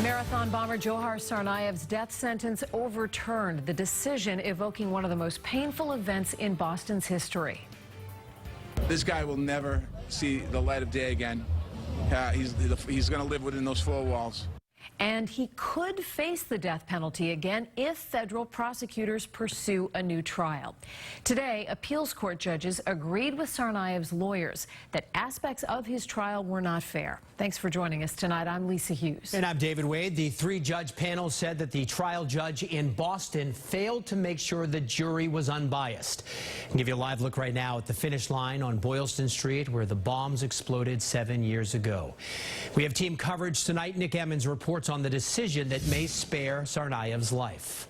Marathon bomber Johar Tsarnaev's death sentence overturned, the decision evoking one of the most painful events in Boston's history. This guy will never see the light of day again. He's going to live within those four walls. And he could face the death penalty again if federal prosecutors pursue a new trial. Today, appeals court judges agreed with Tsarnaev's lawyers that aspects of his trial were not fair. Thanks for joining us tonight. I'm Lisa Hughes. And I'm David Wade. The three-judge panel said that the trial judge in Boston failed to make sure the jury was unbiased. I'll give you a live look right now at the finish line on Boylston Street, where the bombs exploded 7 years ago. We have team coverage tonight. Nick Emmons reports on the decision that may spare Tsarnaev's life.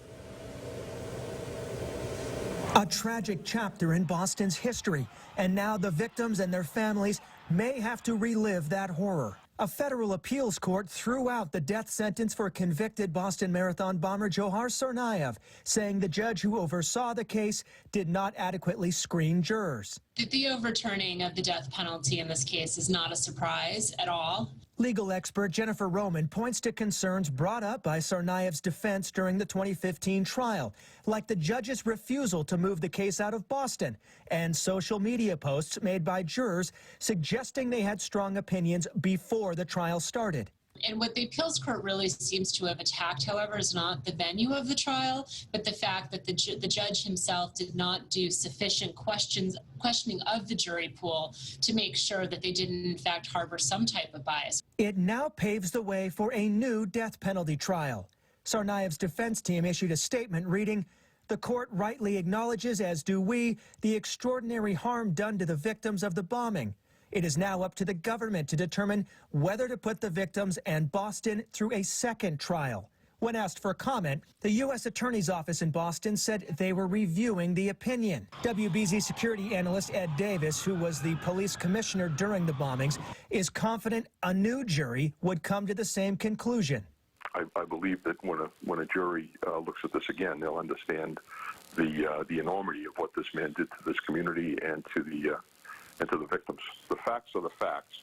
A tragic chapter in Boston's history, and now the victims and their families may have to relive that horror. A federal appeals court threw out the death sentence for convicted Boston Marathon bomber Johar Tsarnaev, saying the judge who oversaw the case did not adequately screen jurors. The overturning of the death penalty in this case is not a surprise at all. Legal expert Jennifer Roman points to concerns brought up by Tsarnaev's defense during the 2015 trial, like the judge's refusal to move the case out of Boston and social media posts made by jurors suggesting they had strong opinions before the trial started. And what the appeals court really seems to have attacked, however, is not the venue of the trial, but the fact that the judge himself did not do sufficient questioning of the jury pool to make sure that they didn't, in fact, harbor some type of bias. It now paves the way for a new death penalty trial. Tsarnaev's defense team issued a statement reading, "The court rightly acknowledges, as do we, the extraordinary harm done to the victims of the bombing. It is now up to the government to determine whether to put the victims and Boston through a second trial." When asked for comment, the U.S. Attorney's Office in Boston said they were reviewing the opinion. WBZ security analyst Ed Davis, who was the police commissioner during the bombings, is confident a new jury would come to the same conclusion. I believe that when a jury looks at this again, they'll understand the enormity of what this man did to this community and to the victims. The facts are the facts,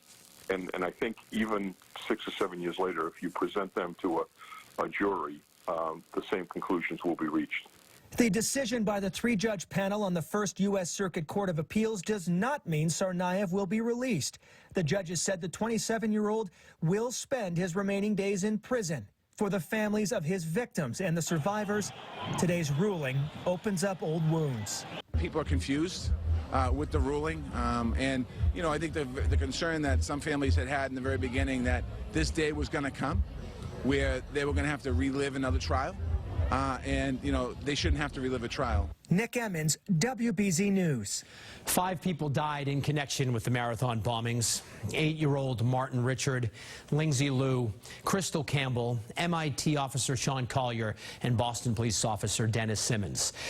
and I think even 6 or 7 years later, if you present them to a jury, the same conclusions will be reached. The decision by the three-judge panel on the First U.S. Circuit Court of Appeals does not mean Tsarnaev will be released. The judges said the 27-year-old will spend his remaining days in prison. For the families of his victims and the survivors, today's ruling opens up old wounds. People are confused with the ruling, and I think the concern that some families had in the very beginning that this day was going to come where they were going to have to relive another trial, and they shouldn't have to relive a trial. Nick Emmons, WBZ News. 5 people died in connection with the marathon bombings. 8-year-old Martin Richard, Lindsay Liu, Crystal Campbell, MIT officer Sean Collier, and Boston police officer Dennis Simmons.